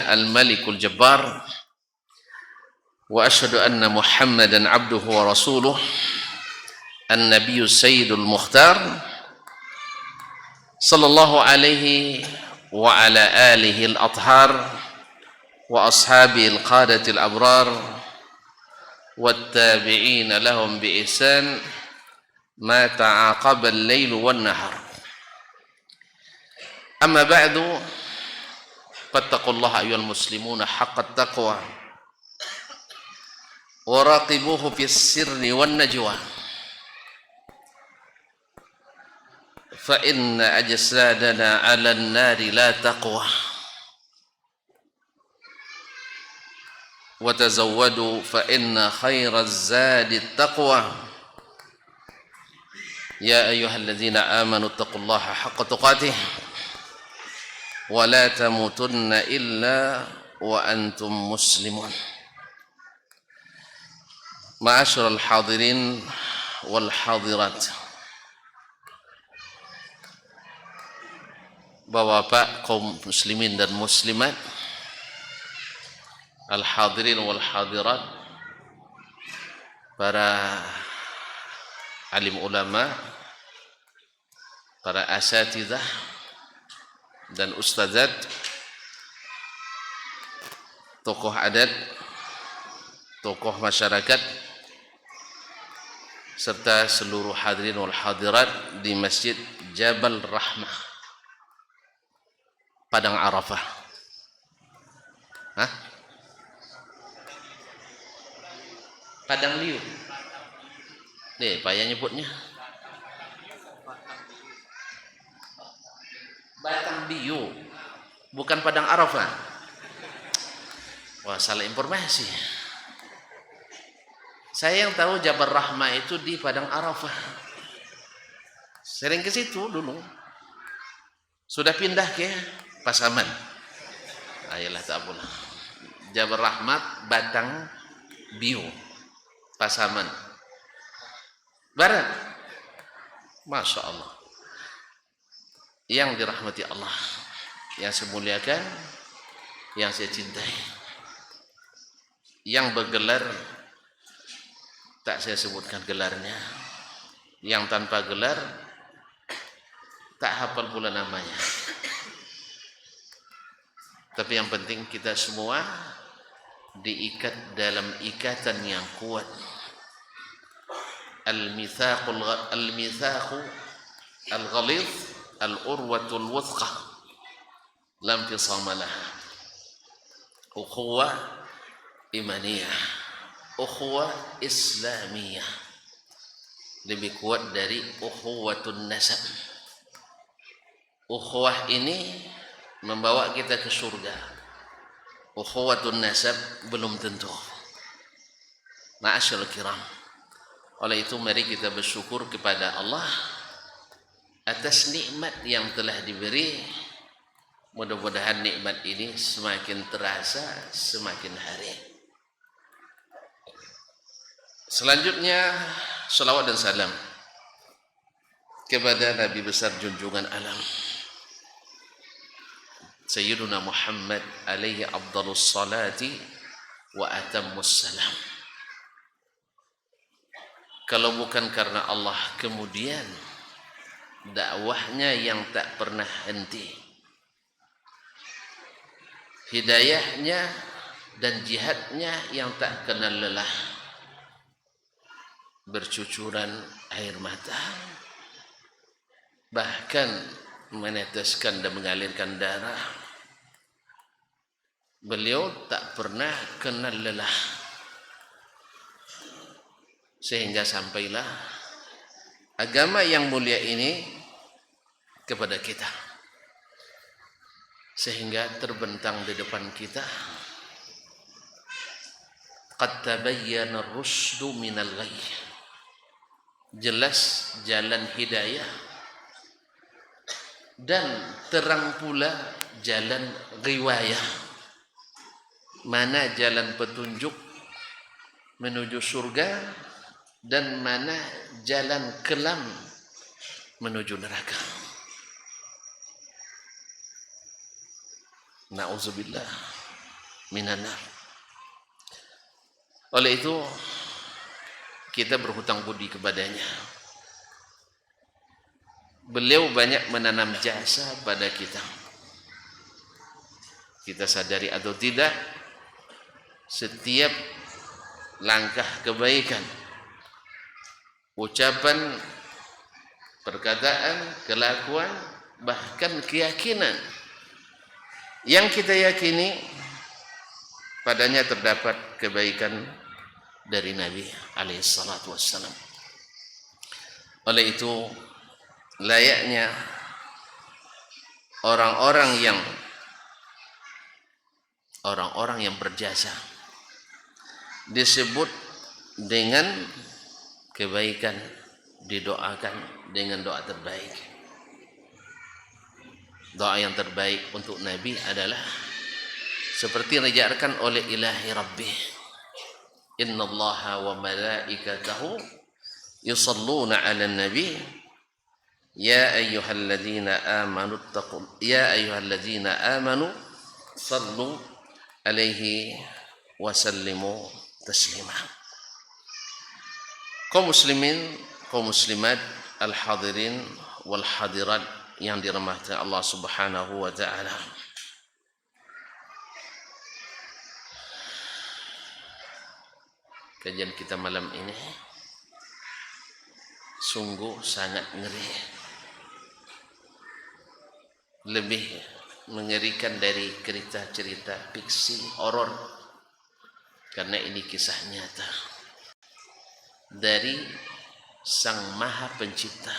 لله الملك الجبار وأشهد أن محمدا عبده ورسوله النبي السيد المختار صلى الله عليه وعلى آله الأطهار وأصحابه القادة الأبرار والتابعين لهم بإحسان ما تعاقب الليل والنهار أما بعد فاتقوا الله أيها المسلمون حق التقوى وراقبوه في السر والنجوى فإن أجسادنا على النار لا تقوى وتزودوا فإن خير الزاد التقوى يا أيها الذين آمنوا اتقوا الله حق تقاته ولا تموتن إلا وأنتم مسلمون معاشر الحاضرين والحاضرات, Bapak-bapak kaum muslimin dan muslimat, al-hadirin wal hadirat, para alim ulama, para asatidzah dan ustadzat, tokoh adat, tokoh masyarakat, serta seluruh hadirin wal hadirat di Masjid Jabal Rahmah Padang Arafah. Hah? Padang Liu. Nih, payah nyebutnya. Batang Biu, bukan Padang Arafah. Wah, salah informasi. Saya yang tahu Jabal Rahmah itu di Padang Arafah. Sering ke situ dulu. Sudah pindah ke Pasaman. Ayolah tak boleh. Jabal Rahmat, Batang Biu, Pasaman Barat. Masya Allah. Yang dirahmati Allah, yang saya muliakan, yang saya cintai, yang bergelar tak saya sebutkan gelarnya, yang tanpa gelar tak hafal pula namanya. Tapi yang penting kita semua diikat dalam ikatan yang kuat. Al-mithaqu al-ghalidh al-urwatul wuthqa lam fisama laha. Ukhuwah imaniyah, ukhuwah islamiyah lebih kuat dari ukhuwatun nasab. Ukhuwah ini membawa kita ke surga. Ukhuwatun nasab belum tentu. Ma'asyarul kiram, oleh itu mari kita bersyukur kepada Allah atas nikmat yang telah diberi. Mudah-mudahan nikmat ini semakin terasa semakin hari. Selanjutnya salawat dan salam kepada Nabi besar junjungan alam Sayyiduna Muhammad alaihi afdhalus salati wa atammus salam. Kalau bukan karena Allah, kemudian dakwahnya yang tak pernah henti, hidayahnya dan jihadnya yang tak kenal lelah, bercucuran air mata, bahkan meneteskan dan mengalirkan darah. Beliau tak pernah kenal lelah, sehingga sampailah agama yang mulia ini kepada kita, sehingga terbentang di depan kita, qad tabayyana ar-rusydu minal ghayy, jelas jalan hidayah dan terang pula jalan riwayah. Mana jalan petunjuk menuju surga dan mana jalan kelam menuju neraka. Na'udzubillah. minan nar. Oleh itu kita berhutang budi kepadanya. Beliau banyak menanam jasa pada kita. Kita sadari atau tidak, setiap langkah kebaikan, ucapan, perkataan, kelakuan, bahkan keyakinan yang kita yakini padanya terdapat kebaikan dari Nabi alaihi salatu wassalam. Oleh itu layaknya orang-orang yang berjasa disebut dengan kebaikan, didoakan dengan doa terbaik. Doa yang terbaik untuk Nabi adalah seperti yang diajarkan oleh ilahi Rabbi. Inna Allaha wa malaikatahu yusalluna ala nabi ya ayyuhalladzina amanu sallu alaihi wasallimu taslima. Kaum muslimin, kaum muslimat, al-hadirin wal hadirat yang dirahmati Allah Subhanahu wa taala. Kajian kita malam ini sungguh sangat ngeri. Lebih mengerikan dari cerita-cerita fiksi horor, karena ini kisah nyata dari Sang Maha Pencipta.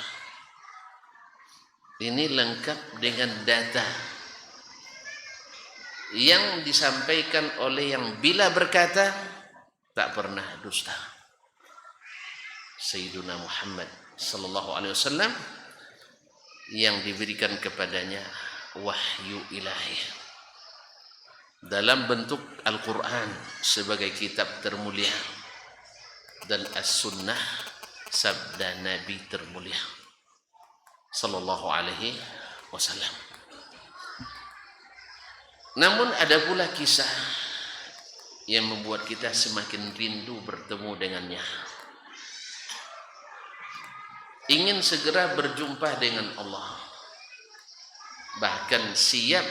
Ini lengkap dengan data yang disampaikan oleh yang bila berkata tak pernah dusta, Sayyiduna Muhammad sallallahu alaihi wasallam, yang diberikan kepadanya wahyu ilahi dalam bentuk Al-Quran sebagai kitab termulia dan As-Sunnah sabda Nabi termulia sallallahu alaihi wasallam. Namun ada pula kisah yang membuat kita semakin rindu bertemu dengannya, ingin segera berjumpa dengan Allah, bahkan siap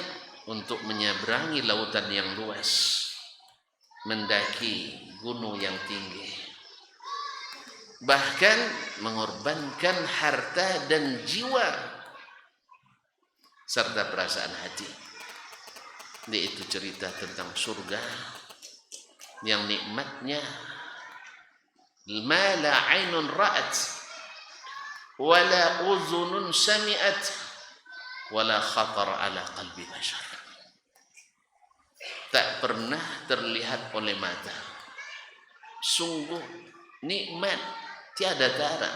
untuk menyeberangi lautan yang luas, mendaki gunung yang tinggi, bahkan mengorbankan harta dan jiwa serta perasaan hati. Yaitu cerita tentang surga yang nikmatnya ma la ainun ra'at wala uzunun sami'at wala khatar ala qalbi bashar. Tak pernah terlihat oleh mata, sungguh nikmat tiada tara.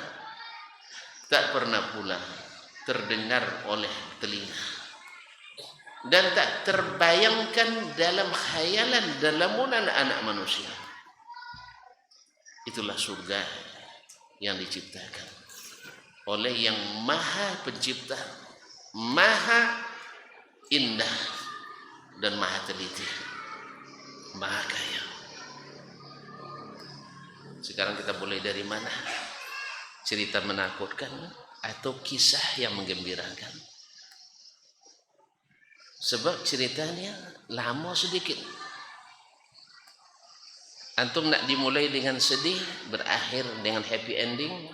Tak pernah pula terdengar oleh telinga, dan tak terbayangkan dalam khayalan dalamunan anak manusia. Itulah surga yang diciptakan oleh yang Maha Pencipta, Maha Indah dan Maha Teliti, Maha Kaya. Sekarang kita mulai dari mana? Cerita menakutkan atau kisah yang menggembirakan? Sebab ceritanya lama sedikit. Antum nak dimulai dengan sedih, berakhir dengan happy ending,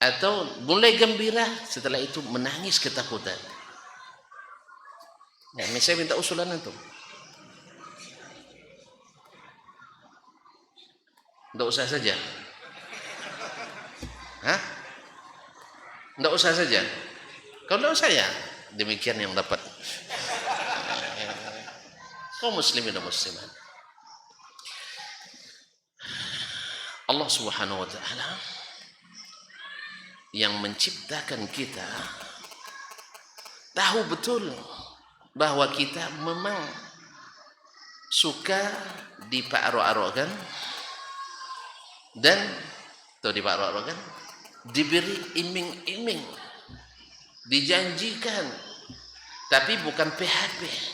atau mulai gembira, setelah itu menangis ketakutan? Ya, saya minta usulan antum. Tidak usah saja. Hah? Tidak usah saja. Kalau tidak usah ya, demikian yang dapat. Kaum muslimin dan muslimat, Allah Subhanahu wa taala yang menciptakan kita tahu betul bahwa kita memang suka dipak-arok-arokkan dan dipak-arok-arokkan, diberi iming-iming, dijanjikan, tapi bukan PHP.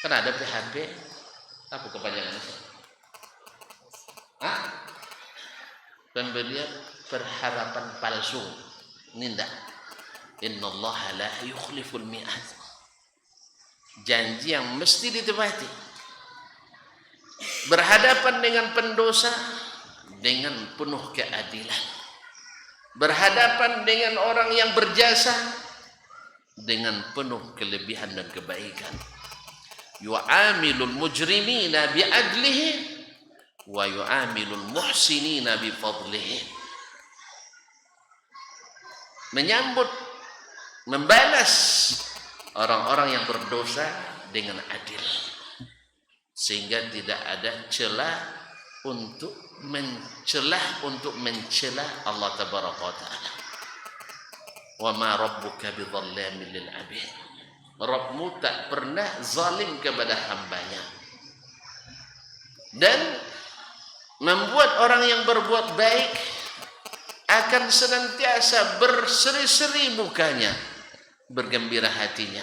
Kan ada PHP, apa kepanjangannya? Pemberian berharapan palsu. Ini enggak. Innallaha la yukhliful mi'ad. Janji yang mesti ditepati. Berhadapan dengan pendosa dengan penuh keadilan. Berhadapan dengan orang yang berjasa dengan penuh kelebihan dan kebaikan. Yu'amilul mujrimina bi'adlihi wa yu'amilul muhsinina bifadlihi. Menyambut, membalas orang-orang yang berdosa dengan adil, sehingga tidak ada celah untuk mencela Allah tabaraka wa taala. Wa ma rabbuka bidzallamin lil 'abid. Rabbmu tak pernah zalim kepada hambanya. Dan membuat orang yang berbuat baik akan senantiasa berseri-seri mukanya, bergembira hatinya,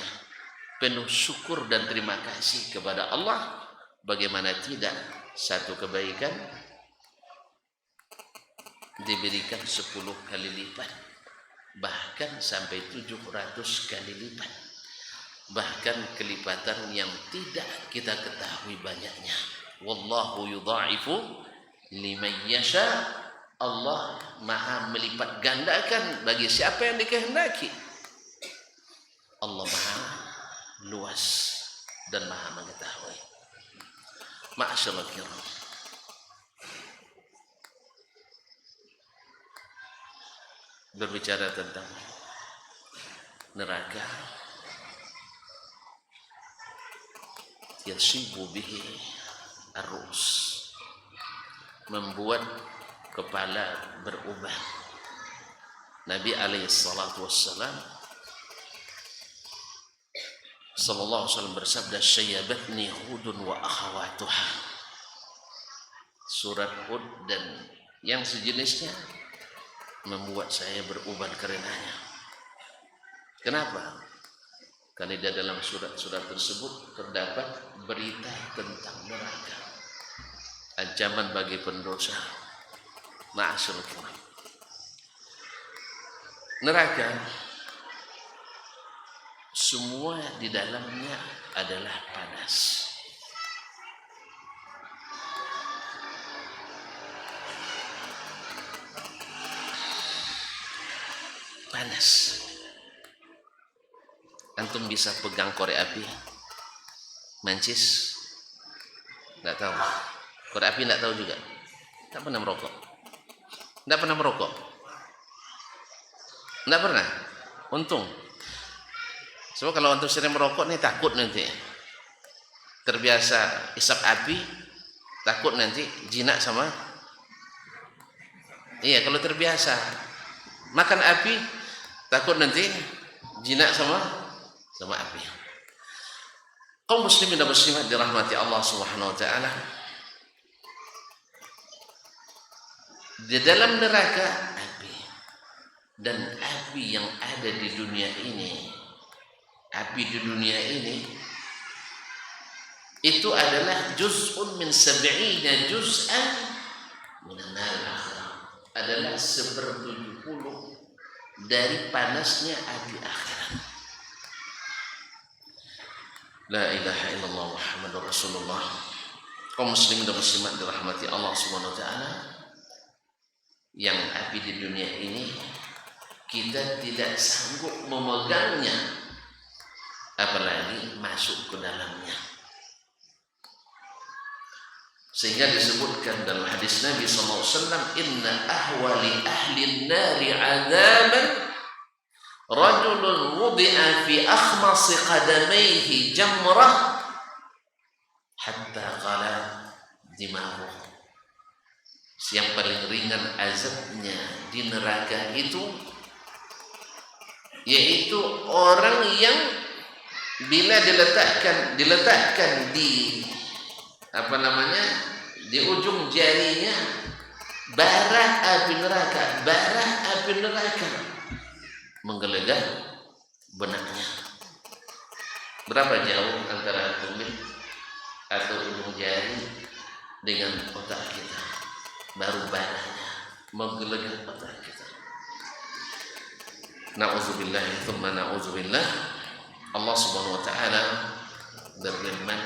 penuh syukur dan terima kasih kepada Allah. Bagaimana tidak, satu kebaikan diberikan 10 kali lipat, bahkan sampai 700 kali lipat, bahkan kelipatan yang tidak kita ketahui banyaknya. Wallahu yudha'ifu liman yasha. Allah maha melipat gandakan bagi siapa yang dikehendaki. Allah maha luas dan maha mengetahui. Ma'asyiral kiram, berbicara tentang neraka, yasibu bihi arus, membuat kepala berubah. Nabi alaihi salatu wassalam sallallahu alaihi wasallam bersabda, "Syayyabatni Hudun wa akhawatuha." Surat Hud dan yang sejenisnya membuat saya beruban karenanya. Kenapa? Karena di dalam surat-surat tersebut terdapat berita tentang neraka, ancaman bagi pendosa. Ma'asyiral kiram, neraka semua di dalamnya adalah panas. Panas. Antum bisa pegang korek api, mancis? Nggak tahu. Korek api nggak tahu juga. Tak pernah merokok. Nggak pernah merokok. Nggak pernah. Untung. Sebab kalau antum sering merokok nih takut nanti. Terbiasa isap api, takut nanti jinak sama. Iya, kalau terbiasa makan api, takut nanti jinak sama api. Kaum muslimin dan muslimat dirahmati Allah Subhanahu wa taala. Di dalam neraka api, dan api yang ada di dunia ini, itu adalah juz'un min 70 juz'an min an-nar, adalah 1/70 dari panasnya api akhirat. La ilaha illallah Muhammadur Rasulullah. Kaum muslimin dan muslimat dirahmati Allah Subhanahu wa taala, yang api di dunia ini kita tidak sanggup memegangnya, apalagi masuk ke dalamnya. Sehingga disebutkan dalam hadis Nabi SAW, inna ahwali ahli nari adaban rajulun wudi'a fi akhmasi qadamaihi jamrah hatta ghala dimaruh. Yang paling ringan azabnya di neraka itu yaitu orang yang bila diletakkan di di ujung jarinya bara api neraka menggelegar benaknya. Berapa jauh antara tumit atau ujung jari dengan otak kita, baru badannya menggelegar otak kita. Na'udzubillah, tsumma na'udzubillah. Allah Subhanahu wa taala berfirman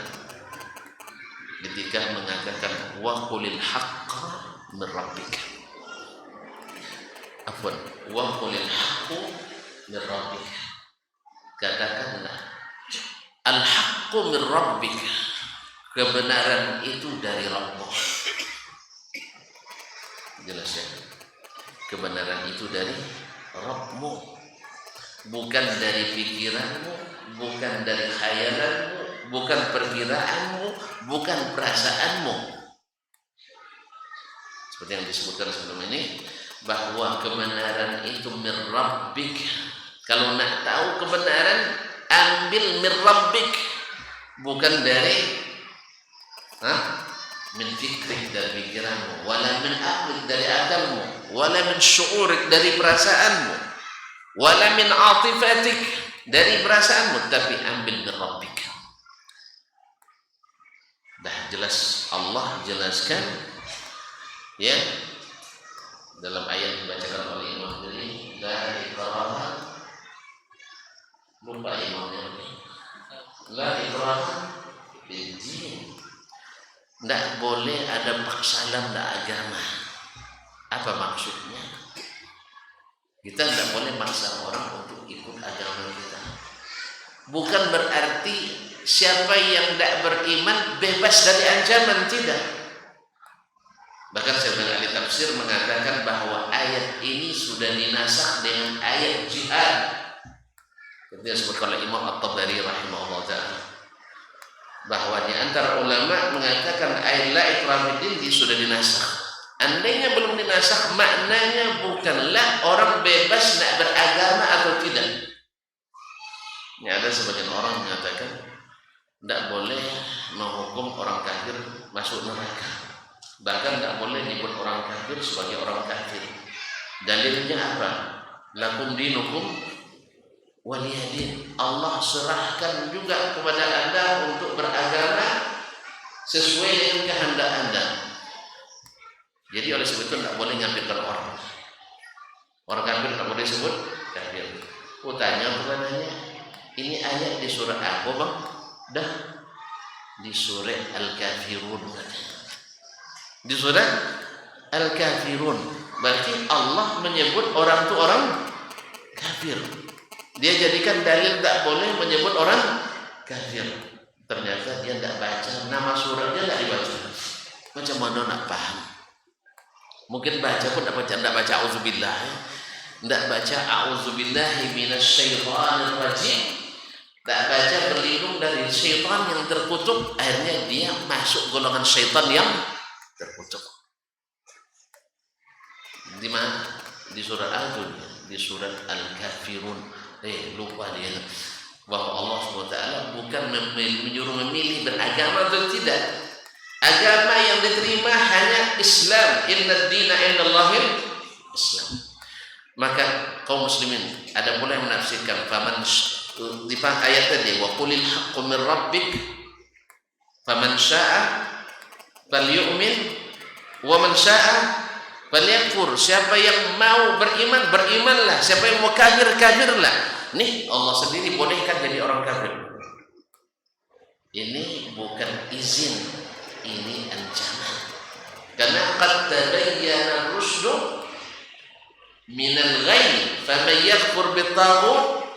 ketika mengatakan wa qulil haqqa min rabbika. Afwan, wa qulil haqqu min rabbika. Katakanlah al-haqqu min rabbika, kebenaran itu dari Rabbmu. Jelas ya? Kebenaran itu dari Rabbmu, bukan dari pikiranmu, bukan dari khayalanmu, bukan perkiraanmu, bukan perasaanmu. Seperti yang disebutkan sebelum ini, bahwa kebenaran itu min rabbik. Kalau nak tahu kebenaran, ambil min rabbik, bukan dari min fikrik, dari pikiranmu, wala min aqlik, dari akalmu, wala min syu'urik, dari perasaanmu, wala min atifatik, dari perasaanmu, tapi ambil min rabbik. Dah jelas Allah jelaskan ya dalam ayat dibacakan oleh Imam ini, la ikraha, lupa imamnya ini, la ikraha fid din. Tidak boleh ada paksa dalam agama. Apa maksudnya? Kita tidak boleh maksa orang untuk ikut agama kita. Bukan berarti siapa yang tidak beriman bebas dari ancaman, tidak. Bahkan sebagian ahli tafsir mengatakan bahwa ayat ini sudah dinasakh dengan ayat jihad. Seperti yang disebutkan oleh Imam At-Tabari rahimahullah ta'ala, bahwa di antara ulama mengatakan ayat la ikraha fid din sudah dinasakh. Andainya belum dinasakh, maknanya bukanlah orang bebas nak beragama atau tidak. Ini ada sebagian orang mengatakan tidak boleh menghukum orang kafir masuk neraka, bahkan tidak boleh menyebut orang kafir sebagai orang kafir. Dalilnya apa? Lakum dinukum waliyadin. Allah serahkan juga kepada Anda untuk beragama sesuai dengan kehendak Anda. Jadi oleh sebab itu tidak boleh ngambilkan orang kafir, tidak boleh sebut kafir. Aku tanya kepadanya, ini ayat di surah apa bang? Dah di surah Al-Kafirun. Di surah Al-Kafirun berarti Allah menyebut orang itu orang kafir. Dia jadikan dalil tak boleh menyebut orang kafir. Ternyata dia tidak baca nama suratnya, tidak dibaca. Macam mana nak paham? Mungkin baca pun tidak baca auzubillah, tidak baca auzubillahi minasyaitonir rajim, tidak baca berlindung dari syaitan yang terkutuk. Akhirnya dia masuk golongan syaitan yang terkutuk. Di mana? Di surat Al-Jun, di surat Al-Kafirun. Lupa dia bahwa Allah SWT bukan menyuruh memilih beragama atau tidak. Agama yang diterima hanya Islam. Inna dina indallahil Islam. Maka kaum muslimin ada pula yang menafsirkan faman di ayat tadi wa qulil haqqu min rabbik faman syaa'a falyu'min wa man syaa'a falyakfur. Siapa yang mau beriman, berimanlah. Siapa yang mau kafir, kafirlah. Nih Allah sendiri bolehkan jadi orang kafir. Ini bukan izin, ini ancaman. Karena qad tabayyana ar-rusydu minal ghayy faman yakfur bit-taghut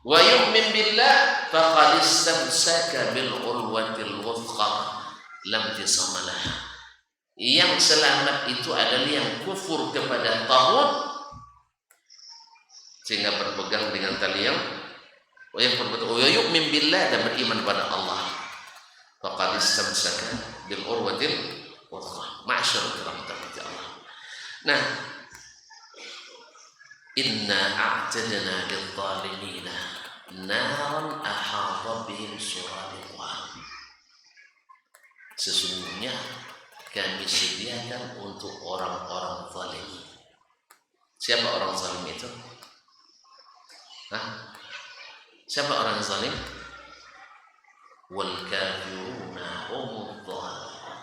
wa yu'min billah faqad istamsaka bil urwatil wuthqa lam tisama laha. Yang selamat itu adalah yang kufur kepada taghut sehingga berpegang dengan tali yang berbetul, wa yu'min billah, dan beriman pada Allah. Faqad istamsaka bil urwatil wuthqa. Ma'syarul rahmati Allah. Nah, inna a'tadna lidh-dhalimina naran ahata bihim suradiquha. Sesungguhnya kami sediakan untuk orang-orang zalim. Siapa orang zalim itu? Siapa orang zalim? wal kafiruna humudz zalimun.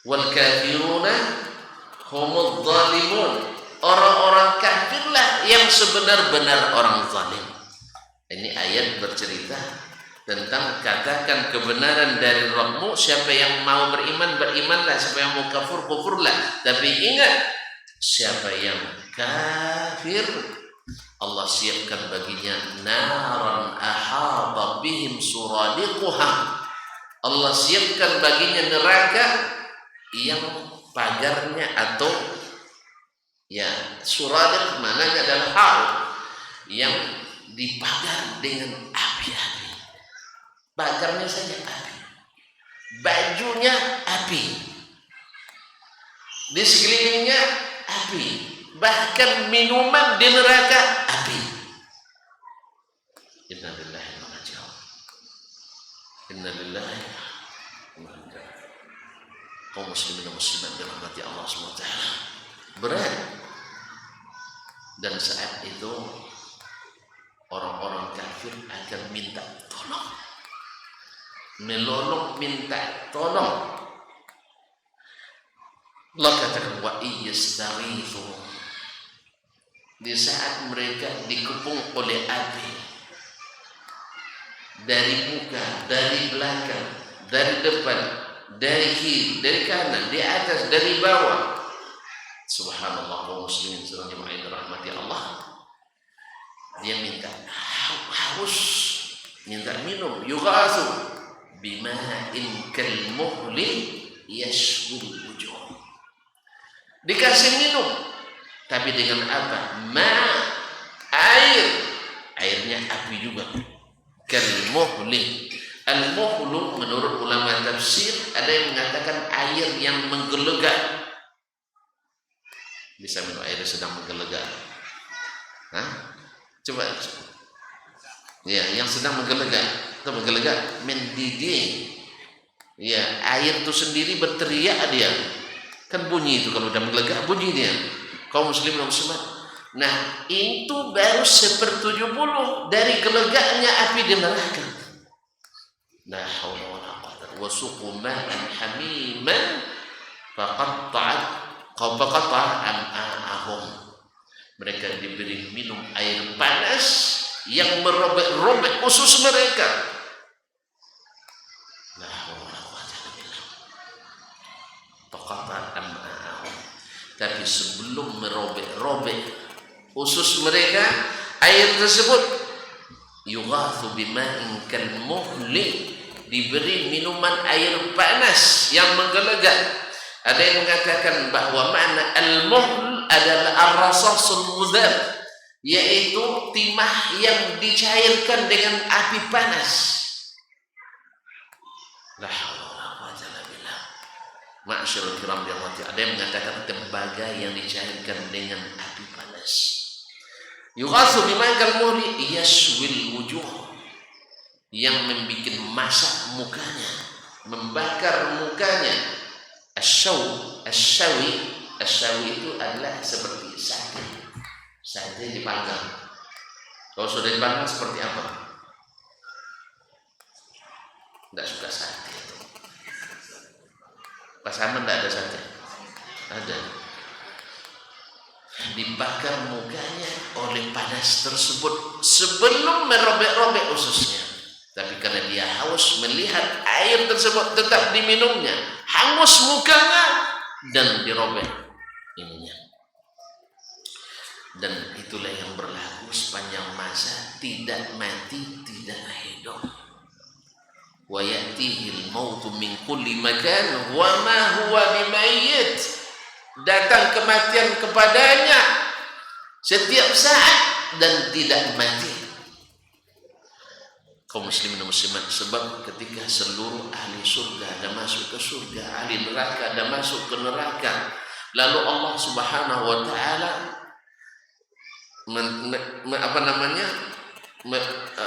Wal kafiruna humudz zalimun. Orang-orang kafirlah yang sebenar-benar orang zalim. Ini ayat bercerita tentang katakan kebenaran dari Rabbmu, siapa yang mau beriman, berimanlah, siapa yang mau kafir, kufurlah. Tapi ingat, siapa yang kafir, Allah siapkan baginya naran ahata bihim suradiquha. Allah siapkan baginya neraka yang pagarnya atau ya suradiq maknanya adalah haud yang dipagar dengan api-api. Pagarnya saja api, bajunya api, di sekelilingnya api, bahkan minuman di neraka api. Inna lillahi wa inna ilaihi raji'un. Inna lillahi wa inna ilaihi raji'un. Kaum muslimin dan muslimat dirahmati Allah SWT, berat. Dan saat itu orang-orang kafir akan minta tolong, melolong, minta tolong. Allah katakan wa iyastaghithu, di saat mereka dikepung oleh api dari muka, dari belakang, dari depan, dari kiri, dari kanan, di atas, dari bawah. Subhanallah, kaum muslimin sedang jemaah rahmati Allah. Dia minta haus, minta minum. Yughathu bima'in kalmuhli yashwil wujuh. Dikasih minum, tapi dengan apa? Air, airnya api juga. Kalmuhli. Al-muhlu menurut ulama tafsir ada yang mengatakan air yang menggelegak. Bisa minum air sedang menggelegak. Hah? Coba. Ya, yang sedang menggelegak atau menggelegak, mendidih. Ya, air itu sendiri berteriak dia. Kan bunyi itu kalau udah menggelegak, bunyi dia. Kaum muslimin dan muslimat. Nah, itu baru 1/70 dari gelegaknya api di neraka. La haula wala quwwata wa suqu ma'an hamiman faqatta'at am'a'ahum. Mereka diberi minum air panas yang merobek-robek usus mereka. La haula wala quwwata illa billah. Faqatta'at am'a'ahum. Tapi sebelum merobek-robek usus mereka, air tersebut yughathu bima'in kalmuhli, diberi minuman air panas yang menggelegak. Ada yang mengatakan bahwa makna al-muhl adalah ar-rasasul mudhab, yaitu timah yang dicairkan dengan api panas. La haula wala quwwata illa billah. Ma'asyiral kiram dirahmati, ada yang mengatakan tembaga yang dicairkan dengan api panas. Yughathu bima'in kalmuhli yashwil wujuh, yang membikin masak mukanya, membakar mukanya. Asyawi itu adalah seperti sate. Sate dipanggang. Kalau sudah dipanggang seperti apa? Tidak suka sate. Pasaman tidak ada sate. Ada. Dibakar mukanya oleh panas tersebut sebelum merobek-robek ususnya. Tapi karena dia haus melihat air tersebut tetap diminumnya, hangus mukanya dan dirobek ininya. Dan itulah yang berlaku sepanjang masa, tidak mati, tidak hidup. Wa ya'tihil mautu min kulli makan wa ma huwa bimayyit. Datang kematian kepadanya setiap saat dan tidak mati. Kaum muslimin dan muslimat, sebab ketika seluruh ahli surga ada masuk ke surga, ahli neraka ada masuk ke neraka, lalu Allah Subhanahu wa taala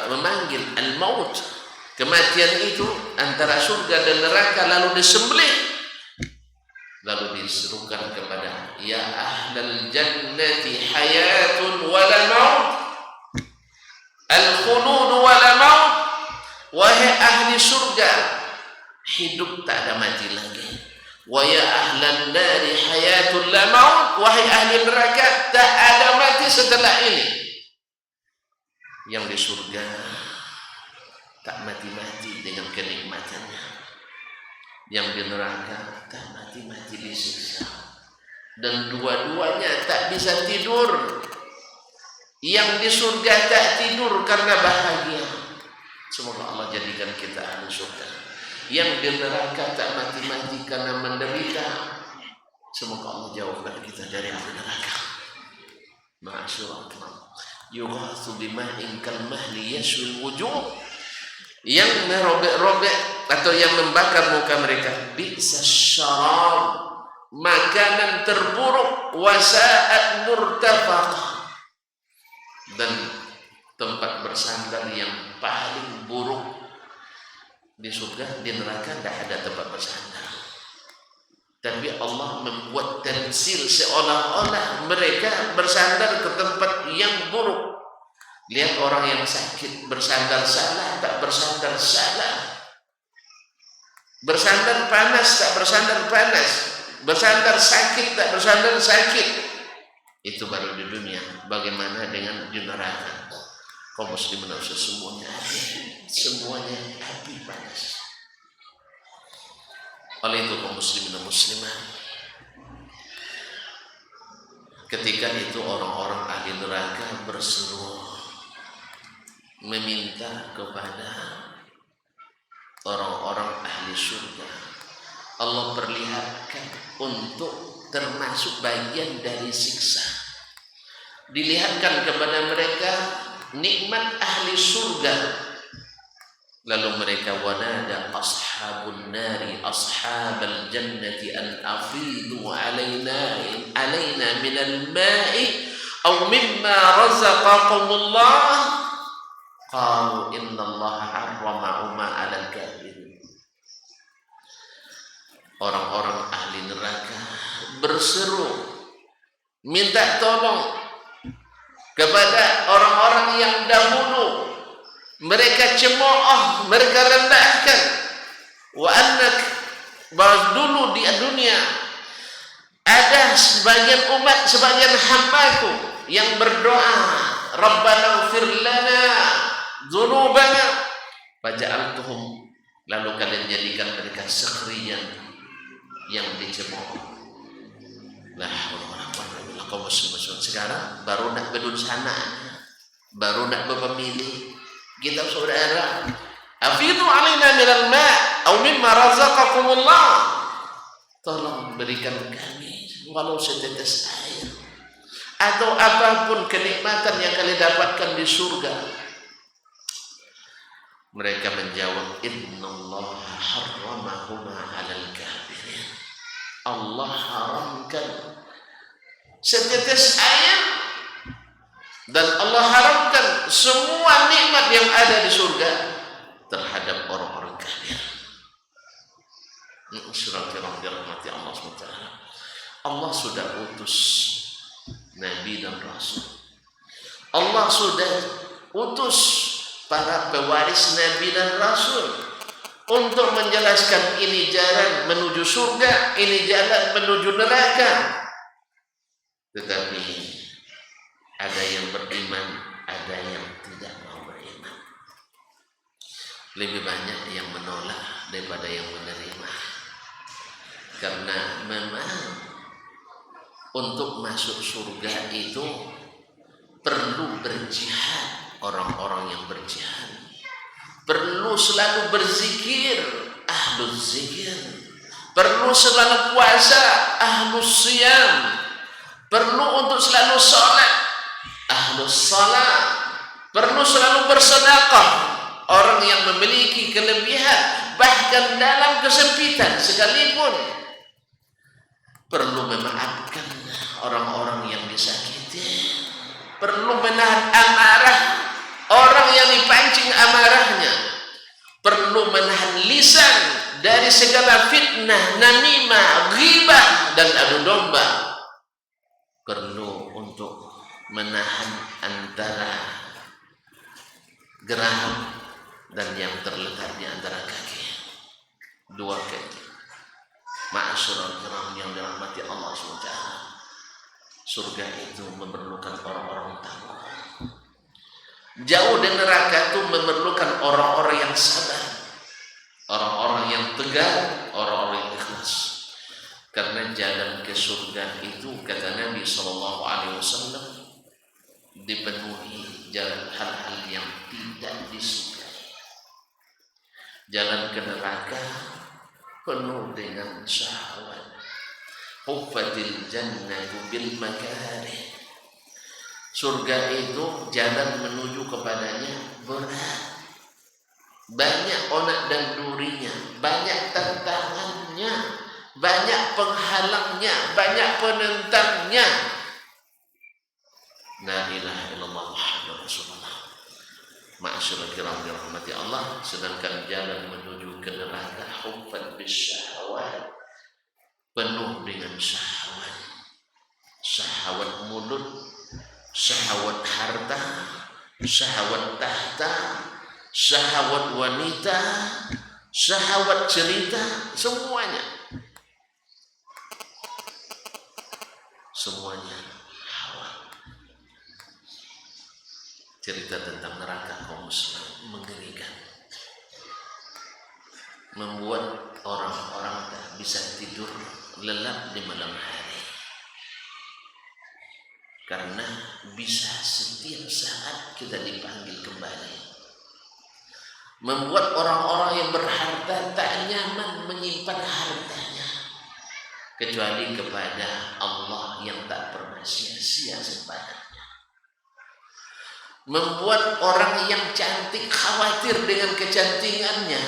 memanggil al-maut, kematian itu antara surga dan neraka, lalu disembelih, lalu diserukan kepada ya ahlal jannati hayatun wala maut, al-khulud wala maut, wahai ahli surga, hidup tak ada mati lagi. Wa ya ahlan nari hayatul la maut, wahai ahli neraka, tak ada mati setelah ini. Yang di surga tak mati-mati dengan kenikmatannya, yang di neraka tak mati-mati disiksa, dan dua-duanya tak bisa tidur. Yang di surga tak tidur karena bahagia. Semoga Allah jadikan kita ahli surga. Yang di neraka tak mati-mati karena menderita. Semoga Allah jauhkan kita dari api neraka. Ma'asyurah yughatsu bima'in kalmahli yashwil wujuh, yang merobek-robek atau yang membakar muka mereka. Bi'sa syarab, makanan terburuk. Wasa'at murtafaqah, dan tempat bersandar yang paling buruk. Di surga, di neraka tidak ada tempat bersandar. Tapi Allah membuat tamsil seolah-olah mereka bersandar ke tempat yang buruk. Lihat orang yang sakit bersandar salah, tak bersandar salah. Bersandar panas, tak bersandar panas. Bersandar sakit, tak bersandar sakit. Itu baru di dunia. Bagaimana dengan di neraka? Kaum muslimin semuanya api, semuanya api panas. Oleh itu kaum muslimin dan muslimah, ketika itu orang-orang ahli neraka berseru meminta kepada orang-orang ahli surga. Allah perlihatkan untuk termasuk bagian dari siksa. Dilihatkan kepada mereka nikmat ahli surga. Lalu mereka wanada ashabun nari ashabal jannati an afidu alaina minal ma'i aw mimma razaqakumullah qalu innallaha harramahuma 'alal kafirin. Orang-orang ahli neraka berseru minta tolong kepada orang-orang yang dahulu. Mereka cemooh, mereka rendahkan. Wa annak, bahwa dulu di dunia ada sebagian umat, sebagian hambaku yang berdoa, Rabbana ighfir lana dzunubana faja'altuhum, lalu kalian jadikan mereka sekhriyan yang dicemooh. Lah orang-orang kaum muslimin sekarang baru nak bedun sana, baru nak berpemilih. Kita saudara, afidu alaina minal ma' aw mimma razaqakumullah, tolong berikan kami walau setetes air atau apapun kenikmatan yang kalian dapatkan di surga. Mereka menjawab, innallaha harramahuma 'alal kafirin. Allah haramkan setetes air dan Allah haramkan semua nikmat yang ada di surga terhadap orang-orang kafir. Surah dirahmati Allah SWT. Allah sudah utus Nabi dan Rasul. Allah sudah utus para pewaris Nabi dan Rasul untuk menjelaskan ini jalan menuju surga, ini jalan menuju neraka. Tetapi ada yang beriman, ada yang tidak mau beriman. Lebih banyak yang menolak daripada yang menerima. Karena memang untuk masuk surga itu perlu berjihad. Orang-orang yang berjihad perlu selalu berzikir, ahlus zikir. Perlu selalu puasa, ahlus siyam. Perlu untuk selalu sholat, ahlus salat. Perlu selalu bersedekah, orang yang memiliki kelebihan bahkan dalam kesempitan sekalipun. Perlu memaafkan orang-orang yang disakiti. Perlu menahan amarah orang yang dipancing amarahnya. Perlu menahan lisan dari segala fitnah, namimah, ghibah dan adu domba. Perlu untuk menahan antara geram dan yang terletak di antara kaki, dua kaki. Ma'asyiral kiram yang dirahmati Allah SWT, surga itu memerlukan orang-orang tangguh. Jauh dari neraka itu memerlukan orang-orang yang sabar, orang-orang yang tegar, orang-orang yang ikhlas. Karena jalan ke surga itu, kata Nabi SAW, dipenuhi jalan hal-hal yang tidak disukai. Jalan ke neraka penuh dengan syahwat. Huffatil jannatu bil makarih. Surga itu jalan menuju kepadanya berat, banyak onak dan durinya, banyak tantangannya, banyak penghalangnya, banyak penentangnya. La ilaha illallah Muhammadur Rasulullah. Ma'asyiral kiram dirahmati Allah. Sedangkan jalan menuju ke neraka huffat bisyahawat, penuh dengan syahwat. Syahwat mulut, syahwat harta, syahwat tahta, syahwat wanita, syahwat cerita, semuanya hawa. Cerita tentang neraka kaum muslim mengerikan, membuat orang-orang tak bisa tidur lelap di malam hari, karena bisa setiap saat kita dipanggil kembali. Membuat orang-orang yang berharta tak nyaman menyimpan hartanya, kecuali kepada Allah yang tak pernah sia-sia simpanan. Membuat orang yang cantik khawatir dengan kecantikannya.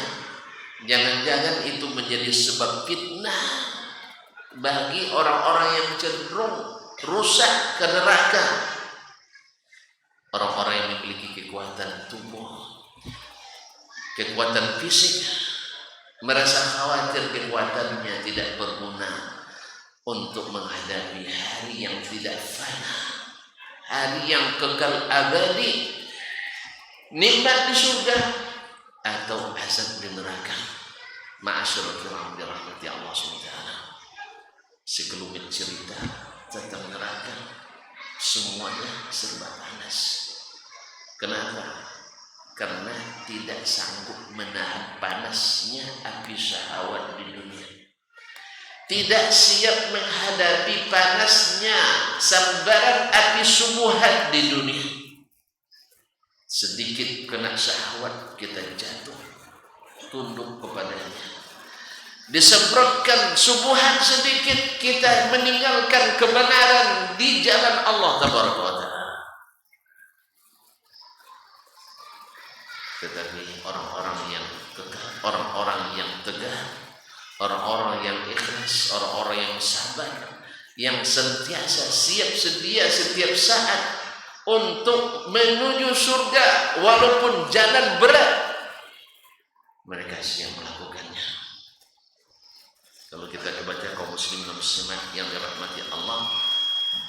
Jangan-jangan itu menjadi sebab fitnah bagi orang-orang yang cenderung rusak ke neraka. Orang-orang yang memiliki kekuatan tubuh, kekuatan fisik, merasa khawatir kekuatannya tidak berguna untuk menghadapi hari yang tidak fana, hari yang kekal abadi, nikmat di surga atau azab di neraka. Ma'asyiral kiram dirahmati Allah SWT, sekelumit cerita tentang neraka semuanya serba panas. Kenapa? Karena tidak sanggup menahan panasnya api syahwat di dunia, tidak siap menghadapi panasnya sambaran api subuhat di dunia. Sedikit kena syahwat kita jatuh tunduk kepadanya, disemprotkan subuhat sedikit kita meninggalkan kebenaran di jalan Allah tabaraka wa taala. Tetapi orang-orang yang kekal, orang-orang yang tegar, orang-orang yang ikhlas, orang-orang yang sabar, yang sentiasa siap sedia setiap saat untuk menuju surga walaupun jalan berat, mereka siap melakukannya. Kalau kita baca kaum muslimin dan muslimat yang dirahmati Allah,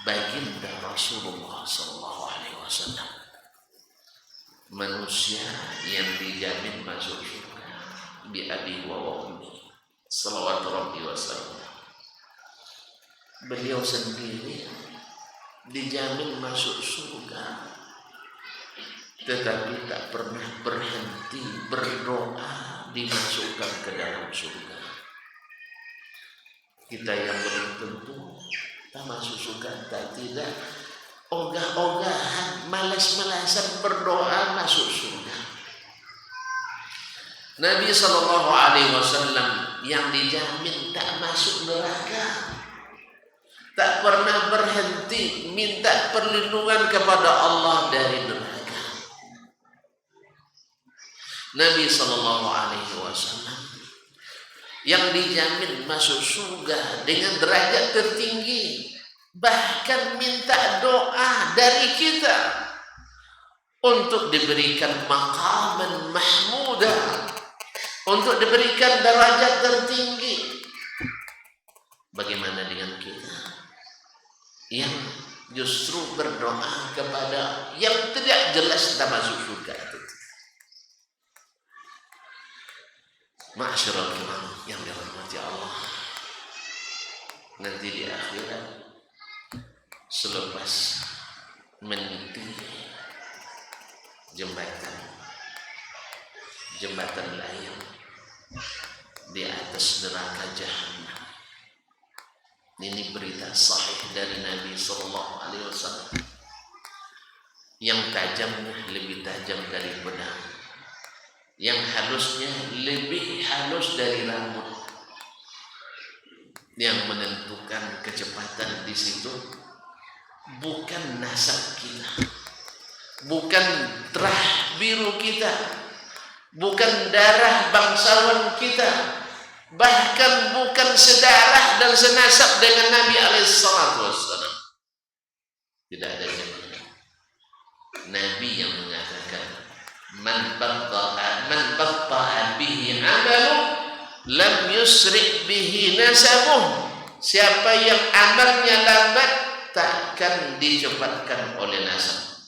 baginda Rasulullah SAW, manusia yang dijamin masuk surga bi abi wa ummi salawatu rabbi wa sallam. Beliau sendiri dijamin masuk surga, tetapi tak pernah berhenti berdoa dimasukkan ke dalam surga. Kita yang belum tentu tak masuk surga, tak tidak ogah-ogahan, malas-malasan berdoa masuk surga. Nabi SAW yang dijamin tak masuk neraka, tak pernah berhenti minta perlindungan kepada Allah dari neraka. Nabi SAW yang dijamin masuk surga dengan derajat tertinggi, bahkan minta doa dari kita untuk diberikan maqaman mahmudah, untuk diberikan derajat tertinggi. Bagaimana dengan kita yang justru berdoa kepada yang tidak jelas kita masuk surga itu? Ma'asyiral kiram yang dirahmati Allah, nanti di akhirat selepas meniti jembatan layang di atas neraka Jahannam. Ini berita sahih dari Nabi Sallallahu Alaihi Wasallam. Yang tajamnya lebih tajam dari pedang, yang halusnya lebih halus dari rambut. Yang menentukan kecepatan di situ bukan nasab kita, bukan terah biru kita, bukan darah bangsawan kita, bahkan bukan sedarah dan senasab dengan Nabi alaihissalatu wassalam. Tidak ada jaminan. Nabi yang mengatakan man batta'a bihi 'amalu lam yusri' bihi nasabuh. Siapa yang amalnya lambat takkan dicepatkan oleh nasab.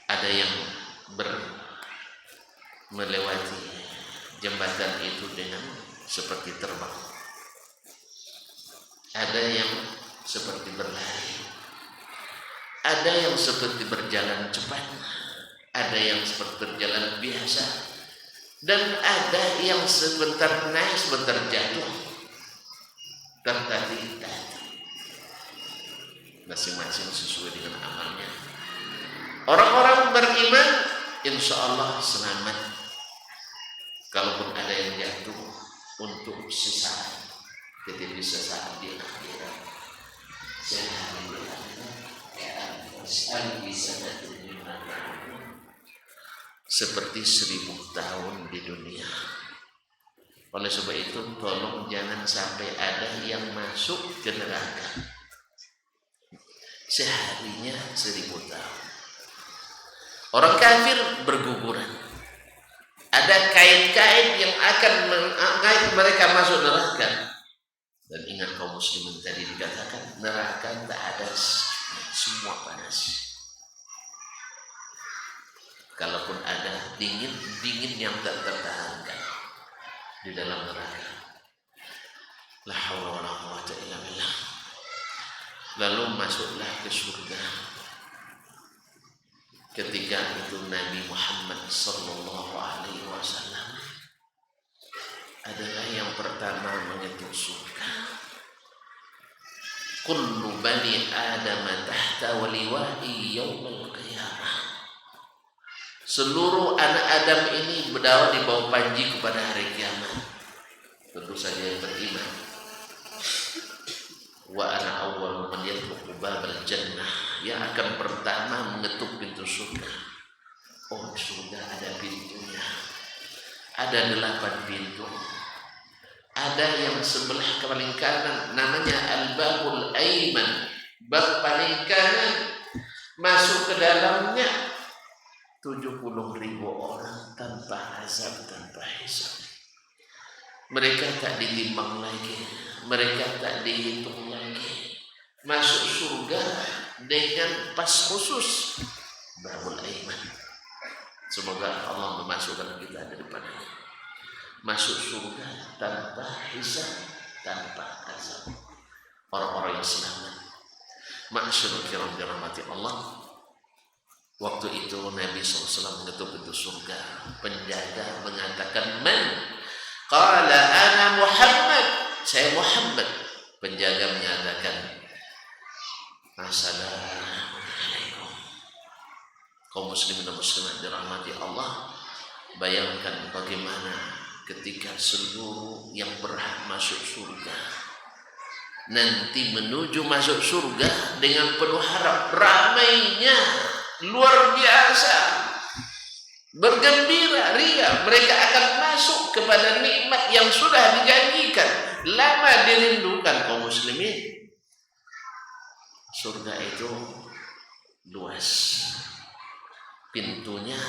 Ada yang melewati jembatan itu dengan seperti terbang, ada yang seperti berlari, ada yang seperti berjalan cepat, ada yang seperti berjalan biasa, dan ada yang sebentar naik sebentar jatuh, tertati-tati, masing-masing sesuai dengan amalnya. Orang-orang beriman insya Allah selamat, kalaupun ada yang jatuh untuk sesaat, tetapi sesaat di akhirat. Seperti 1000 tahun di dunia. Oleh sebab itu tolong jangan sampai ada yang masuk ke neraka seharinya 1000 tahun. Orang kafir berguguran, ada kait-kait yang akan mengait mereka masuk neraka. Dan ingat kaum muslimin, tadi dikatakan neraka tak ada, semua panas. Kalaupun ada dingin yang tak tertahankan di dalam neraka. La haula wala quwwata illa billah. Lalu masuklah ke surga. Ketika itu Nabi Muhammad sallallahu alaihi wasallam adalah yang pertama mengetuk surga. Kullu bani Adam tahta waliwa'i yaumil qiyamah. Seluruh anak Adam ini berdakwah di bawah panji kepada hari kiamat. Tentu saja yang beriman. Wa ana awwalu man yadkhulu babal jannah, yang akan pertama mengetuk pintu surga. Oh, surga ada pintunya, ada 8 pintu. Ada yang sebelah paling kanan, namanya al-babul aiman, bab paling kanan. Masuk ke dalamnya 70.000 orang tanpa azab, tanpa hisab. Mereka tak ditimbang lagi, mereka tak dihitung lagi. Masuk surga dengan pas khusus, babul aiman. Semoga Allah memasukkan kita daripadanya. Masuk surga tanpa hisab, tanpa azab. Orang-orang yang selamat. Ma'asyiral kiram dirahmati Allah. Waktu itu Nabi SAW mengetuk pintu surga. Penjaga mengatakan, man? Qala ana Muhammad. Saya Muhammad. Penjaga menyatakan, assalamualaikum. Kaum muslimin dan muslimat dirahmati Allah, bayangkan bagaimana ketika seluruh yang berhak masuk surga nanti menuju masuk surga dengan penuh harap, ramainya luar biasa, bergembira, ria. Mereka akan masuk kepada nikmat yang sudah dijanjikan, lama dirindukan kaum muslimin. Surga itu luas, pintunya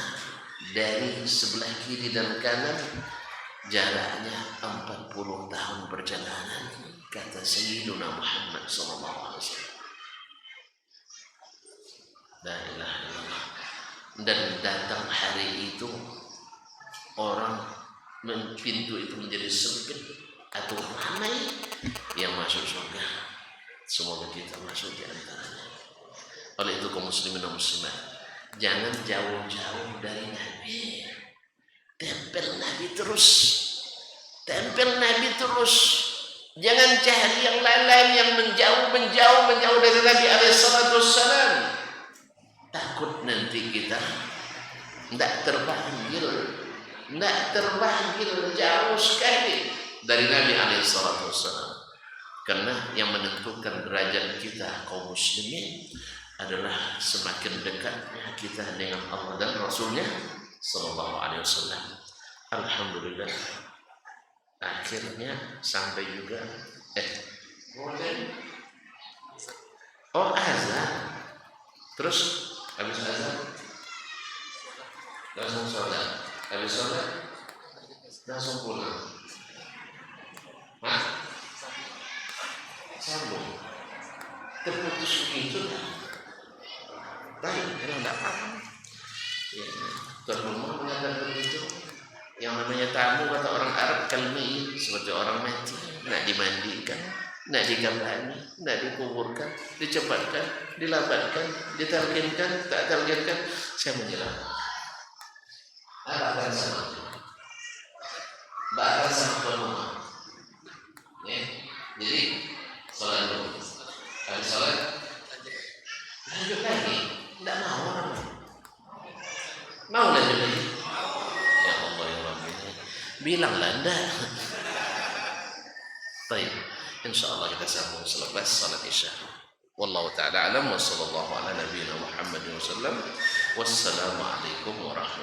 dari sebelah kiri dan kanan jaraknya 40 tahun perjalanan, kata Sayyiduna Muhammad SAW. La ilaha illallah. dan datang hari itu orang pintu itu menjadi sempit atau ramai yang masuk surga. Semoga kita masuk di antaranya. Oleh itu kaum muslimin dan muslimat, jangan jauh-jauh dari Nabi. Tempel Nabi terus. Tempel Nabi terus. Jangan cari yang lain-lain yang menjauh dari Nabi alaihissalam. Takut nanti kita tidak terpanggil jauh sekali dari Nabi alaihissalam. Karena yang menentukan derajat kita kaum muslimin adalah semakin dekatnya kita dengan Allah dan Rasulnya sallallahu alaihi wasallam. Alhamdulillah, akhirnya sampai juga azan. Terus habis azan langsung sholat, habis sholat langsung pulang. Sambung terputus begitu. Baik, kalau tidak paham ya, tuan rumah mengatakan begitu. Yang namanya tamu kata orang Arab kalmi, seperti orang mati, nak dimandikan, nak digambani, nak dikuburkan, dicepatkan, dilabatkan, ditalkinkan, tak talkinkan. Saya menjelang akan sama bahkan sama tuan rumah ya. Jadi sholat dulu, habis sholat lanjut lagi. Tidak mau lanjut lagi. Ya Allah ya Rabbi, bilanglah enggak. Baik, insyaallah kita sambung selepas salat isya. Wallahu taala alam wa sallallahu ala nabiyina Muhammadin wasallam. Wassalamu alaikum warahmatullahi